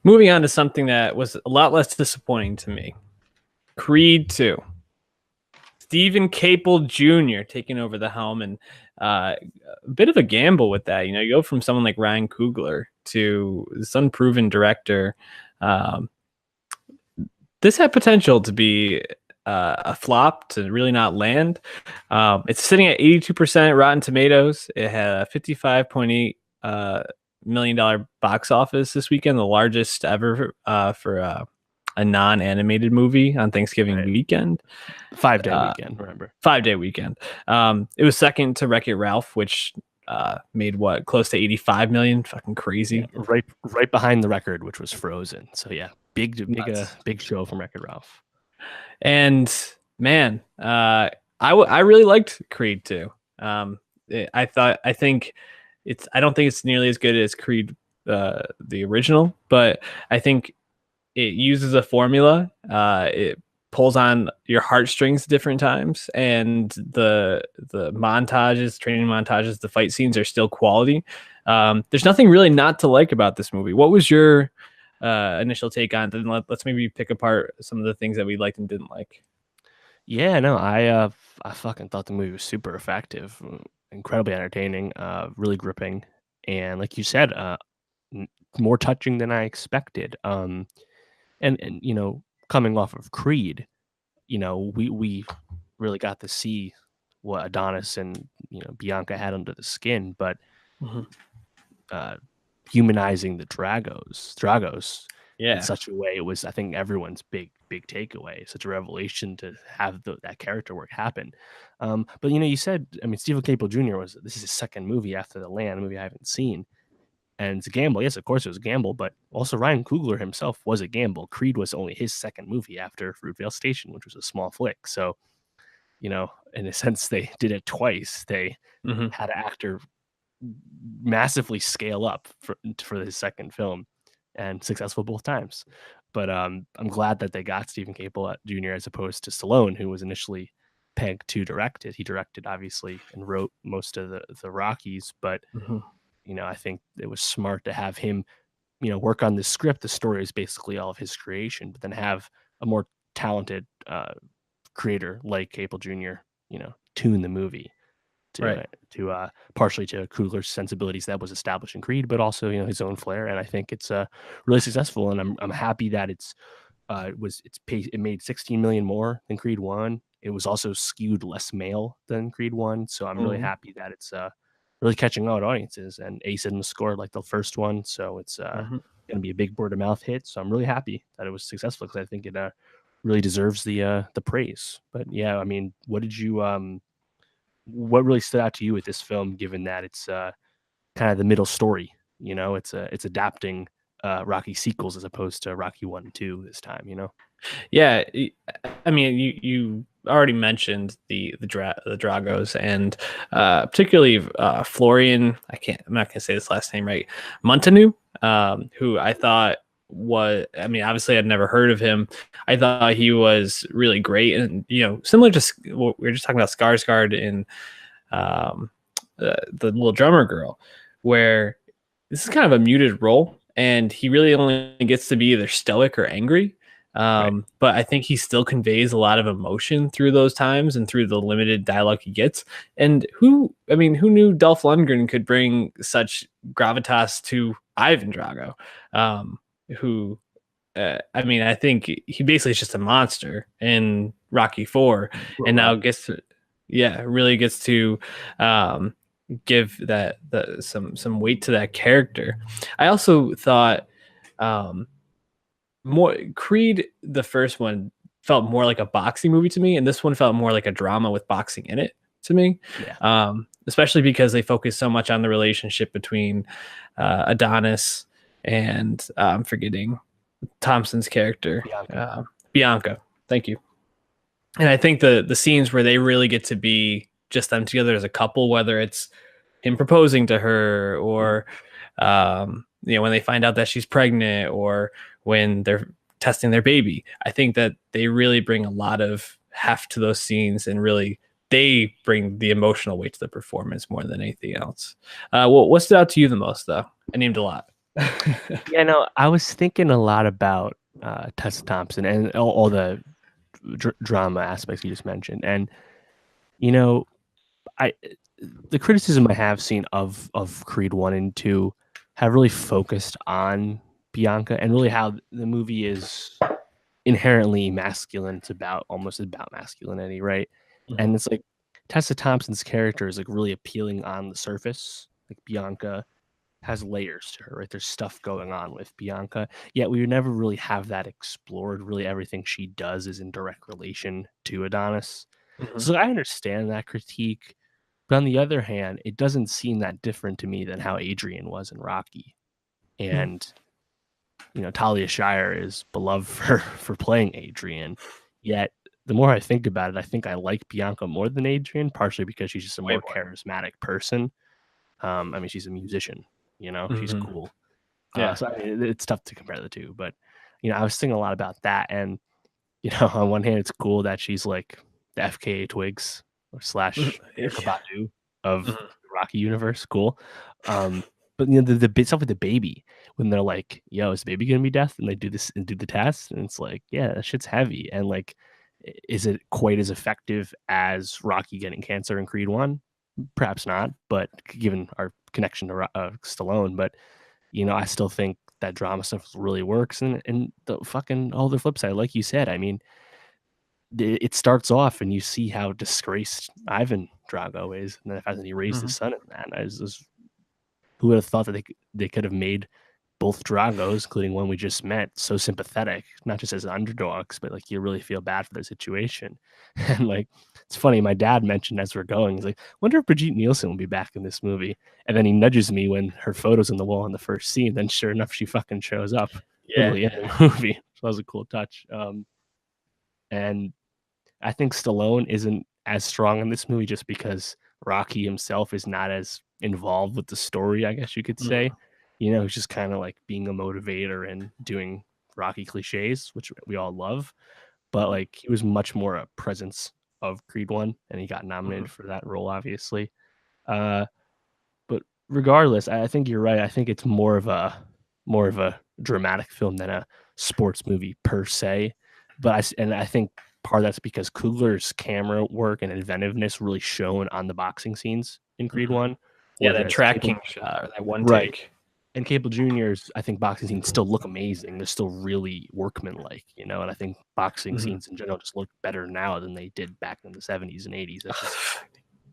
Moving on to something that was a lot less disappointing to me. Creed 2. Stephen Capel Jr. taking over the helm, and a bit of a gamble with that. You go from someone like Ryan Coogler to this unproven director. Um, this had potential to be a flop, to really not land. It's sitting at 82% Rotten Tomatoes. It had a $55.8 million box office this weekend, the largest ever for a non-animated movie on Thanksgiving Right. weekend. 5-day weekend, remember? 5-day weekend. It was second to Wreck-It Ralph, which made what, close to 85 million. Fucking Yeah, crazy. right behind the record, which was Frozen. So yeah, Nuts. big show from Wreck-It Ralph. And man, I really liked Creed 2. I think I don't think it's nearly as good as Creed the original, but I think it uses a formula. It pulls on your heartstrings at different times, and the montages, training montages, the fight scenes are still quality. There's nothing really not to like about this movie. What was your initial take on it? Then let's maybe pick apart some of the things that we liked and didn't like. Yeah, no, I fucking thought the movie was super effective, incredibly entertaining, really gripping, and like you said, more touching than I expected. And coming off of Creed, we really got to see what Adonis and Bianca had under the skin, but Mm-hmm. uh, humanizing the Dragos in Yeah. such a way, it was, I think, everyone's big takeaway. Such a revelation to have that character work happen. But you said, I mean, Stephen Capel Jr. this is his second movie after The Land, a movie I haven't seen. And it's a gamble. Yes, of course it was a gamble, but also Ryan Coogler himself was a gamble. Creed was only his second movie after Fruitvale Station, which was a small flick. So, in a sense, they did it twice. They Mm-hmm. had an actor massively scale up for his second film, and successful both times. But I'm glad that they got Stephen Capel Jr. as opposed to Stallone, who was initially pegged to direct it. He directed, obviously, and wrote most of the Rockies, but Mm-hmm. I think it was smart to have him, work on the script. The story is basically all of his creation, but then have a more talented creator like Capel Jr., tune the movie Right. to partially to Coogler's sensibilities that was established in Creed, but also his own flair. And I think it's really successful. And I'm happy that it made 16 million more than Creed 1. It was also skewed less male than Creed 1, so I'm really Mm-hmm. happy that it's really catching on audiences. And Ace didn't score like the first one, so it's Mm-hmm. going to be a big word of mouth hit. So I'm really happy that it was successful, because I think it really deserves the praise. But yeah, I mean, what really stood out to you with this film, given that it's kind of the middle story? It's adapting Rocky sequels as opposed to Rocky 1 and 2 this time. Yeah, I mean, you already mentioned the Dragos, and particularly Florian. I'm not gonna say this last name right. Montanu, who I thought I mean, obviously I'd never heard of him. I thought he was really great, and similar to what we were just talking about Skarsgård in um, the little drummer girl, where this is kind of a muted role, and he really only gets to be either stoic or angry. Right. But I think he still conveys a lot of emotion through those times and through the limited dialogue he gets. And who knew Dolph Lundgren could bring such gravitas to Ivan Drago, who, I mean, I think he basically is just a monster in Rocky 4, and now really gets to give some weight to that character. I also thought more Creed, the first one, felt more like a boxing movie to me, and this one felt more like a drama with boxing in it to me. Yeah. Especially because they focus so much on the relationship between Adonis and I'm forgetting Thompson's character, Bianca. Thank you. And I think the scenes where they really get to be just them together as a couple, whether it's him proposing to her, or when they find out that she's pregnant, or when they're testing their baby, I think that they really bring a lot of heft to those scenes, and really they bring the emotional weight to the performance more than anything else. What stood out to you the most, though? I named a lot. Yeah, no, I was thinking a lot about Tessa Thompson and all the drama aspects you just mentioned, and you know, I the criticism I have seen of Creed 1 and 2 have really focused on Bianca and really how the movie is inherently masculine. It's about almost about masculinity, right? Mhm, And it's like Tessa Thompson's character is like really appealing on the surface. Like Bianca has layers to her, right? There's stuff going on with Bianca. Yet we would never really have that explored. Really, everything she does is in direct relation to Adonis. mhm, So I understand that critique. But on the other hand, it doesn't seem that different to me than how Adrian was in Rocky. mhm, And, Talia Shire is beloved for playing Adrian. Yet the more I think about it, I think I like Bianca more than Adrian, partially because she's just a way more more. charismatic person. I mean, she's a musician, she's Mhm, cool. yeah. So I mean, it's tough to compare the two, but I was thinking a lot about that, and on one hand, it's cool that she's like the FKA Twigs or slash Erica Yeah. Badu of Mhm, the Rocky universe. Cool. Um, but the stuff with the baby when they're like, "Yo, is the baby gonna be deaf?" and they do this and do the test, and it's like, yeah, that shit's heavy. And like, is it quite as effective as Rocky getting cancer in Creed One? Perhaps not, but given our connection to Stallone, but I still think that drama stuff really works. And the fucking all the flip side, like you said, I mean, it starts off and you see how disgraced Ivan Drago is, and then the fact that he raised his mhm, son in that. And who would have thought that they could have made both Dragos, including one we just met, so sympathetic, not just as underdogs, but like you really feel bad for their situation. And like it's funny, my dad mentioned as we're going, he's like, "Wonder if Brigitte Nielsen will be back in this movie." And then he nudges me when her photo's on the wall in the first scene. Then sure enough, she fucking shows up yeah. literally in the movie. So that was a cool touch. And I think Stallone isn't as strong in this movie just because Rocky himself is not as involved with the story, I guess you could say. Mhm, He's just kind of like being a motivator and doing Rocky cliches, which we all love. But like he was much more a presence of Creed 1 and he got mhm, nominated for that role, obviously. Uh, but regardless, I think you're right. I think it's more of a dramatic film than a sports movie per se. And I think part of that's because Coogler's camera work and inventiveness really shown on the boxing scenes in Creed mhm. One, Yeah, that whereas Cable, tracking shot or that one right, take. and Cable Junior's I think boxing scenes still look amazing. They're still really workmanlike, and I think boxing Mhm. scenes in general just look better now than they did back in the 70s and 80s. That's just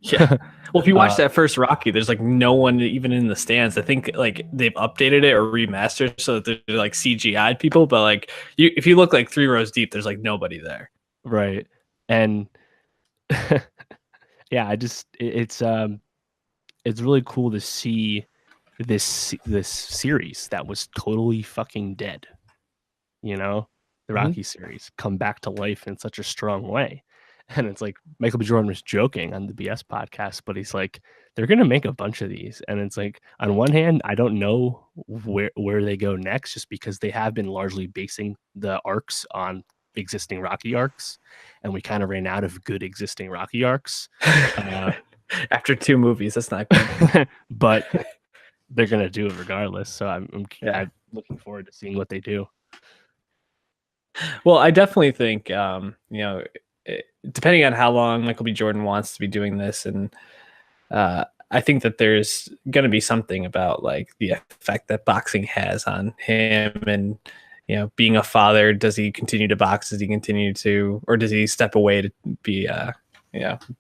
Yeah. Well, if you watch uh, that first Rocky, there's like no one even in the stands. I think like they've updated it or remastered so that there's like CGI people, but like if you look like 3 rows deep, there's like nobody there. right. And yeah, it's really cool to see this series that was totally fucking dead, you know, the Mhm. Rocky series come back to life in such a strong way. And it's like Michael B. Jordan was joking on the BS podcast, but he's like, they're gonna make a bunch of these. And it's like, on one hand, I don't know where they go next, just because they have been largely basing the arcs on existing Rocky arcs, and we kind of ran out of good existing Rocky arcs. Uh, After 2 movies, that's not good. but they're gonna do it regardless. So Yeah. I'm looking forward to seeing what they do. Well, I definitely think depending on how long Michael B. Jordan wants to be doing this, and I think that there's going to be something about like the effect that boxing has on him, and being a father. Does he continue to box? Does he continue to, or does he step away to be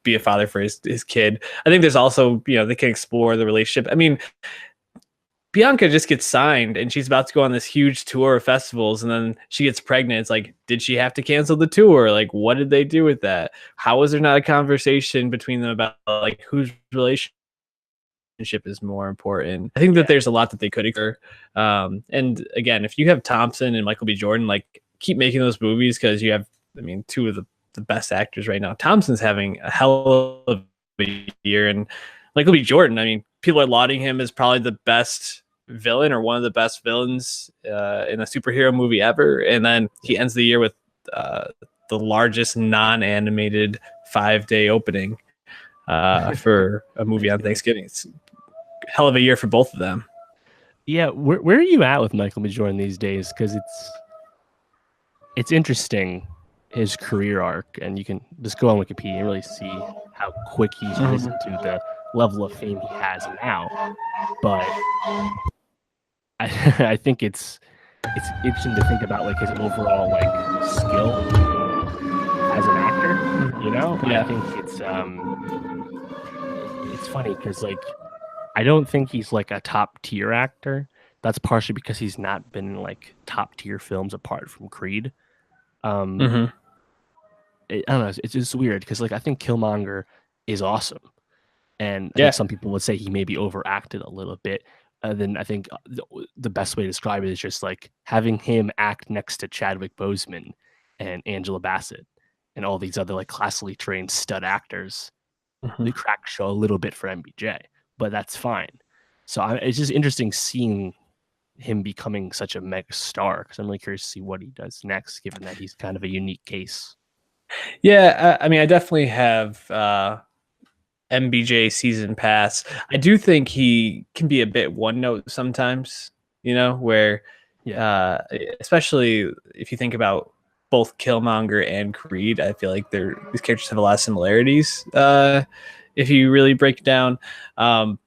be a father for his kid? I think there's also they can explore the relationship. I mean, Bianca just gets signed and she's about to go on this huge tour of festivals, and then she gets pregnant. It's like, did she have to cancel the tour? Like, what did they do with that? How was there not a conversation between them about like whose relationship is more important? I think that Yeah. there's a lot that they could occur. And again, if you have Thompson and Michael B. Jordan, like keep making those movies because you have, I mean, two of the best actors right now. Thompson's having a hell of a year, and Michael B. Jordan, I mean, people are lauding him as probably the best villain or one of the best villains in a superhero movie ever. And then he ends the year with uh, the largest non-animated 5-day opening for a movie on Thanksgiving. Thanksgiving. It's a hell of a year for both of them. Yeah, where are you at with Michael B. Jordan these days? Because it's interesting his career arc, and you can just go on Wikipedia and really see how quick he's Mhm. risen to the level of fame he has now. But I, I think it's interesting to think about like his overall like skill as an actor. You know, I Yeah. think it's funny because like I don't think he's like a top tier actor. That's partially because he's not been in like top tier films apart from Creed. Um, Hmm. I don't know. It's just weird because like I think Killmonger is awesome, and I think Yeah. some people would say he maybe overacted a little bit. Then I think the best way to describe it is just like having him act next to Chadwick Boseman and Angela Bassett and all these other like classically trained stud actors. Hmm. The crack show a little bit for MBJ, but that's fine. So it's just interesting seeing him becoming such a mega star because I'm really curious to see what he does next, given that he's kind of a unique case. Yeah. I mean, I definitely have MBJ season pass. I do think he can be a bit one note sometimes, where Yeah, uh, especially if you think about both Killmonger and Creed, I feel like these characters have a lot of similarities. If you really break it down, um,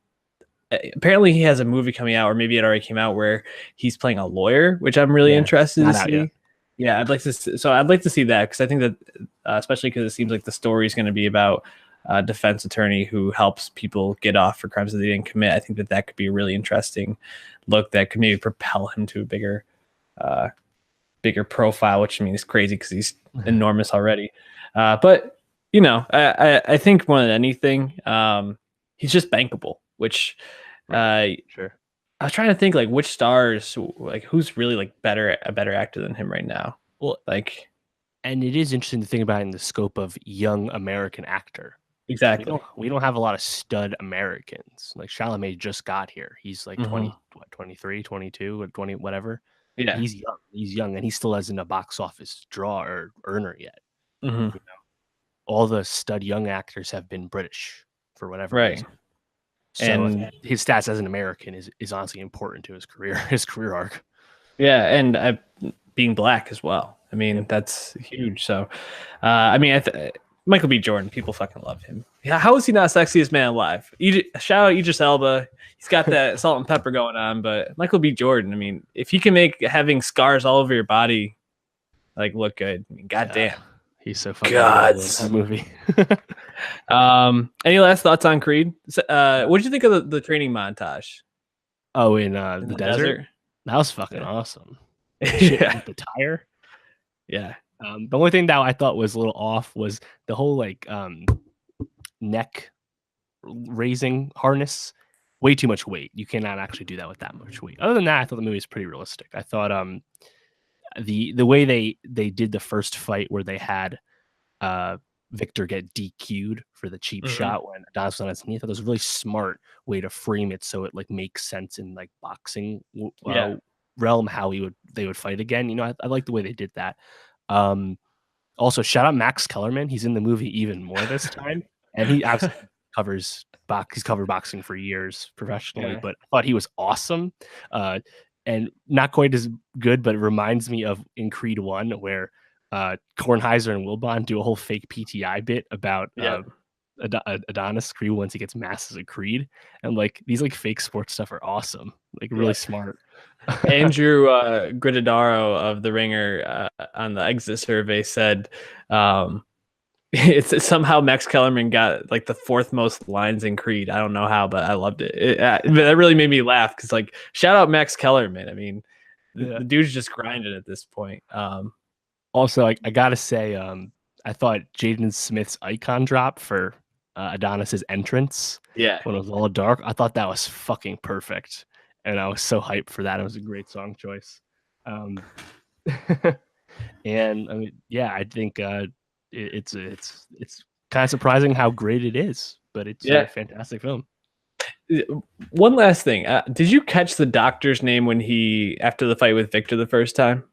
apparently he has a movie coming out, or maybe it already came out, where he's playing a lawyer, which I'm really yeah, interested to not out yet. see. Yeah, I'd like to. So I'd like to see that because I think that, especially because it seems like the story is going to be about a defense attorney who helps people get off for crimes that they didn't commit. I think that that could be a really interesting look that could maybe propel him to a uh, bigger profile, which I mean is crazy because he's enormous already. But I think more than anything, he's just bankable, which Right, uh, sure. I was trying to think like which stars, like who's really like a better actor than him right now. Well, Like and it is interesting to think about in the scope of young American actor. exactly. We don't have a lot of stud Americans. Like Chalamet just got here. He's like Hmm. 20, what, 23, 22, or 20, whatever. Yeah. He's young. He's young and he still hasn't a box office draw or earner yet. Hmm. You know, all the stud young actors have been British for whatever Right. reason. So And his stats as an American is honestly important to his career, his career arc. yeah, and being black as well. I mean, Yep. that's huge. So, I mean, Michael B. Jordan, people fucking love him. Yeah, how is he not sexiest man alive? Shout out Idris Elba. He's got that salt and pepper going on, but Michael B. Jordan, I mean, if he can make having scars all over your body like look good, I mean, Yeah. goddamn. He's so fucking incredible in that Gods. movie. Any last thoughts on Creed? What did you think of the training montage Oh, in in the the desert? desert? That was fucking Yeah. awesome. With the shit Yeah. with the tire. Yeah. The only thing that I thought was a little off was the whole like neck raising harness. Way too much weight. You cannot actually do that with that much weight. Other than that, I thought the movie was pretty realistic. I thought the way they did the first fight where they had uh Victor get DQ'd for the cheap Hmm. shot when Adonis was on his knee. I thought it was a really smart way to frame it so it like makes sense in like boxing Yeah. realm how they would fight again. You know, I like the way they did that. Um, Also, shout out Max Kellerman. He's in the movie even more this time, and he absolutely covers box. He's covered boxing for years professionally, Yeah. but I thought he was awesome, and not quite as good. But it reminds me of in Creed One where Kornheiser and Wilbon do a whole fake PTI bit about Yeah. Adonis Creed once he gets masked as a Creed, and like these like fake sports stuff are awesome, like Yeah. really smart. Andrew Gridadaro of The Ringer on the exit survey said um, it's somehow Max Kellerman got like the fourth most lines in Creed. I don't know how, but I loved it. But that really made me laugh because like shout out Max Kellerman. I mean, Yeah. the dude's just grinding at this point. Also, I gotta say, I thought Jaden Smith's icon drop for Adonis's entrance Yeah. when it was all dark, I thought that was fucking perfect, and I was so hyped for that. It was a great song choice, um, and I mean, yeah, I think it's kind of surprising how great it is, but it's a Yeah. fantastic film. One last thing. Did you catch the doctor's name when after the fight with Victor the first time?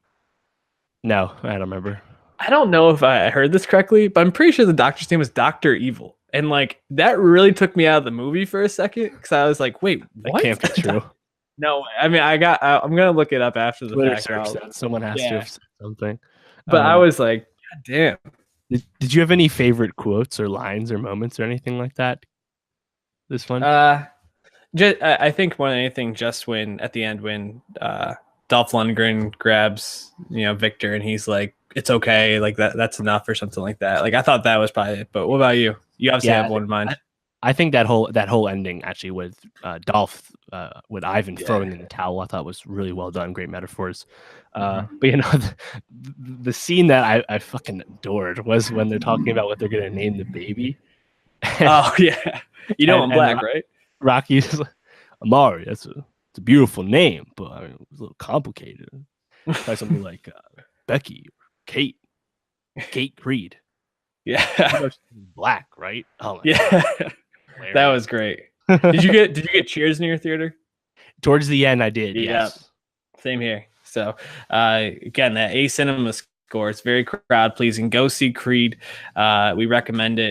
No, I don't remember. I don't know if I heard this correctly, but I'm pretty sure the doctor's name was Doctor Evil. And like that really took me out of the movie for a second because I was like, wait, That what? can't be true. No, I mean, I'm gonna look it up after the Twitter fact. search that someone has to Yeah, have said something. but I Um, was like, God damn. did you have any favorite quotes or lines or moments or anything like that this one? Uh, just I think more than anything, just when at the end when Dolph Lundgren grabs Victor and he's like, "It's okay, like that's enough" or something like that. Like I thought that was probably it. But what about you? You obviously Yeah, have one in mind. I think that whole ending actually with Dolph with Ivan Yeah. throwing in the towel, I thought was really well done. Great metaphors. Mhm. But the scene that I fucking adored was when they're talking about what they're gonna name the baby, Oh yeah, I'm and black, right? Rocky's like, Amari. It's a beautiful name, but I mean, it was a little complicated. Try something like Becky, or Kate Creed. You Yeah, know she's black, right? Oh my god, yeah, that was hilarious. great. Did you get cheers in your theater? Towards the end, I did, Yeah, yes. same here. So again, that A Cinema score, it's very crowd pleasing. Go see Creed. We recommend it.